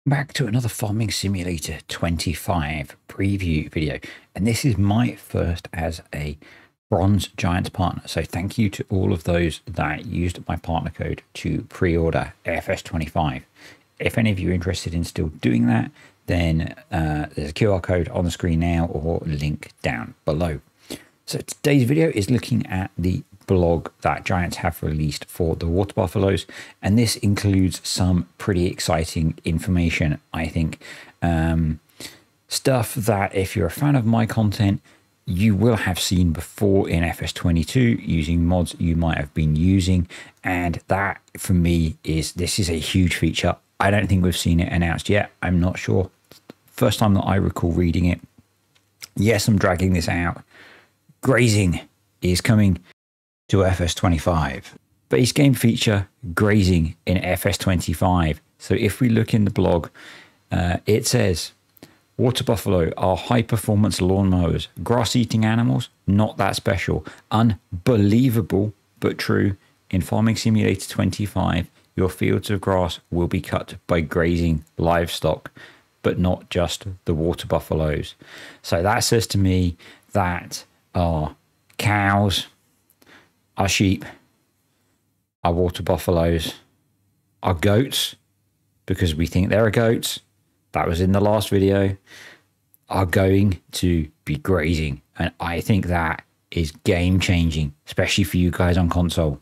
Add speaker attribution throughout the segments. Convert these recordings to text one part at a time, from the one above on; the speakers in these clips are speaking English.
Speaker 1: Back to another Farming Simulator 25 preview video, and this is my first as a Bronze Giants partner. So thank you to all of those that used my partner code to pre-order FS25. If any of you are interested in still doing that, then there's a QR code on the screen now or link down below. So today's video is looking at the blog that Giants have released for the water buffaloes, and this includes some pretty exciting information, I think. Stuff that if you're a fan of my content, you will have seen before in FS22 using mods you might have been using, and that for me this is a huge feature. I don't think we've seen it announced yet. I'm not sure. First time that I recall reading it. Yes, I'm dragging this out. Grazing is coming to FS25. Base game feature grazing in FS25. So if we look in the blog, it says water buffalo are high performance lawnmowers, grass eating animals, not that special. Unbelievable, but true. In Farming Simulator 25, your fields of grass will be cut by grazing livestock, but not just the water buffaloes. So that says to me that our cows, our sheep, our water buffaloes, our goats, because we think they're goats, that was in the last video, are going to be grazing. And I think that is game changing, especially for you guys on console.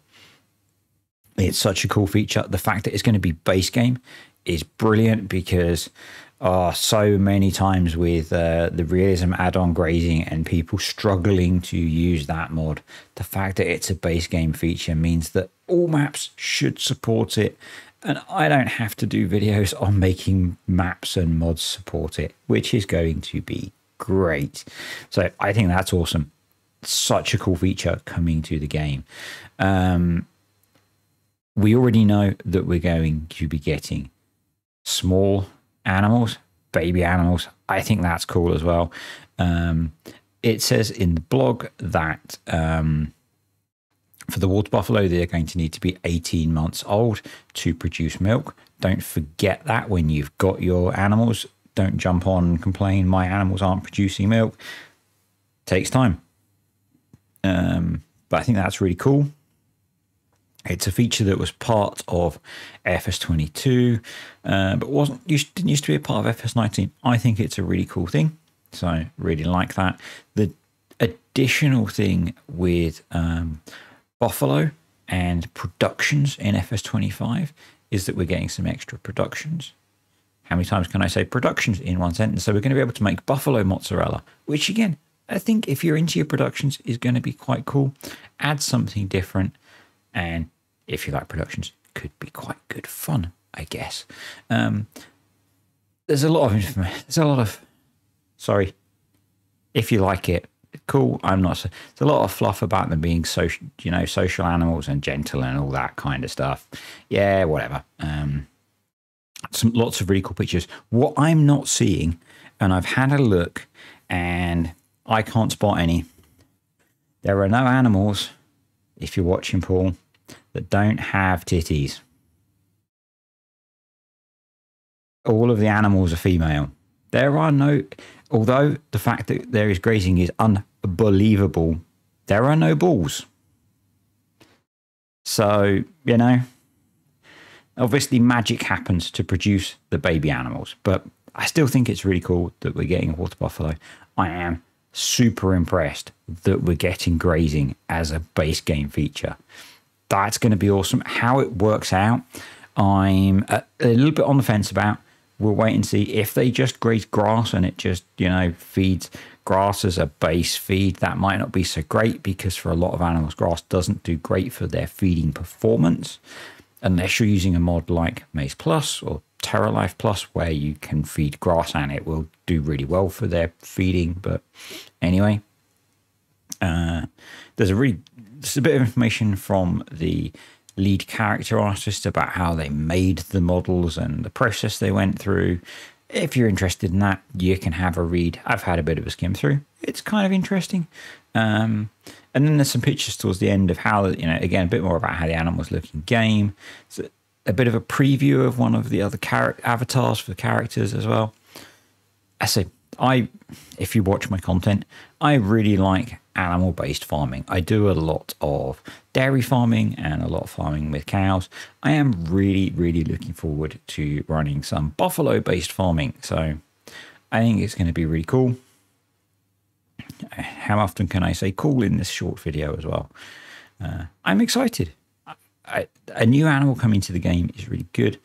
Speaker 1: It's such a cool feature. The fact that it's going to be base game is brilliant, because so many times with the realism add-on grazing and people struggling to use that mod, the fact that it's a base game feature means that all maps should support it, and I don't have to do videos on making maps and mods support it, which is going to be great. So I think that's awesome. Such a cool feature coming to the game. We already know that we're going to be getting small animals, baby animals. I think that's cool as well. It says in the blog that for the water buffalo, they're going to need to be 18 months old to produce milk. Don't forget that when you've got your animals. Don't jump on and complain, my animals aren't producing milk. Takes time. But I think that's really cool. It's a feature that was part of FS22, but didn't used to be a part of FS19. I think it's a really cool thing, so I really like that. The additional thing with buffalo and productions in FS25 is that we're getting some extra productions. How many times can I say productions in one sentence? So we're going to be able to make buffalo mozzarella, which again, I think if you're into your productions is going to be quite cool. Add something different, and if you like productions, could be quite good fun, I guess. There's a lot of information. Sorry, if you like it, cool. I'm not. There's a lot of fluff about them being social, social animals and gentle and all that kind of stuff. Yeah, whatever. Lots of really cool pictures. What I'm not seeing, and I've had a look, and I can't spot any. There are no animals, if you're watching, Paul, that don't have titties. All of the animals are female. There are no, although the fact that there is grazing is unbelievable, there are no balls. So, obviously magic happens to produce the baby animals, but I still think it's really cool that we're getting a water buffalo. I am super impressed that we're getting grazing as a base game feature. That's going to be awesome. How it works out, I'm a little bit on the fence about. We'll wait and see. If they just graze grass and it just, feeds grass as a base feed, that might not be so great, because for a lot of animals, grass doesn't do great for their feeding performance, unless you're using a mod like Maize Plus or Terra Life Plus, where you can feed grass and it will do really well for their feeding. But anyway, there's a bit of information from the lead character artist about how they made the models and the process they went through. If you're interested in that, you can have a read. I've had a bit of a skim through. It's kind of interesting. And then there's some pictures towards the end of how, again, a bit more about how the animals look in game. So a bit of a preview of one of the other avatars for characters as well. I say, if you watch my content, I really like animal-based farming. I do a lot of dairy farming and a lot of farming with cows. I am really, really looking forward to running some buffalo-based farming. So I think it's going to be really cool. How often can I say cool in this short video as well? I'm excited. A new animal coming to the game is really good.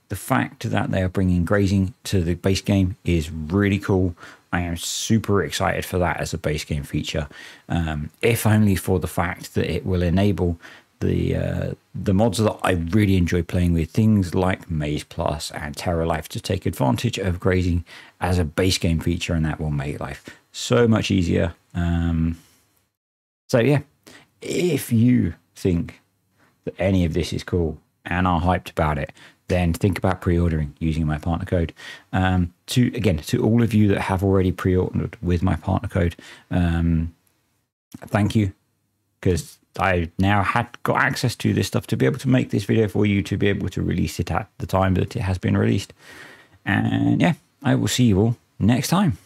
Speaker 1: The fact that they are bringing grazing to the base game is really cool. I am super excited for that as a base game feature, if only for the fact that it will enable the mods that I really enjoy playing with, things like Maize Plus and Terra Life, to take advantage of grazing as a base game feature, and that will make life so much easier. So yeah, if you think that any of this is cool and are hyped about it, then think about pre-ordering using my partner code. To all of you that have already pre-ordered with my partner code, thank you, because I now got access to this stuff to be able to make this video for you, to be able to release it at the time that it has been released. And yeah, I will see you all next time.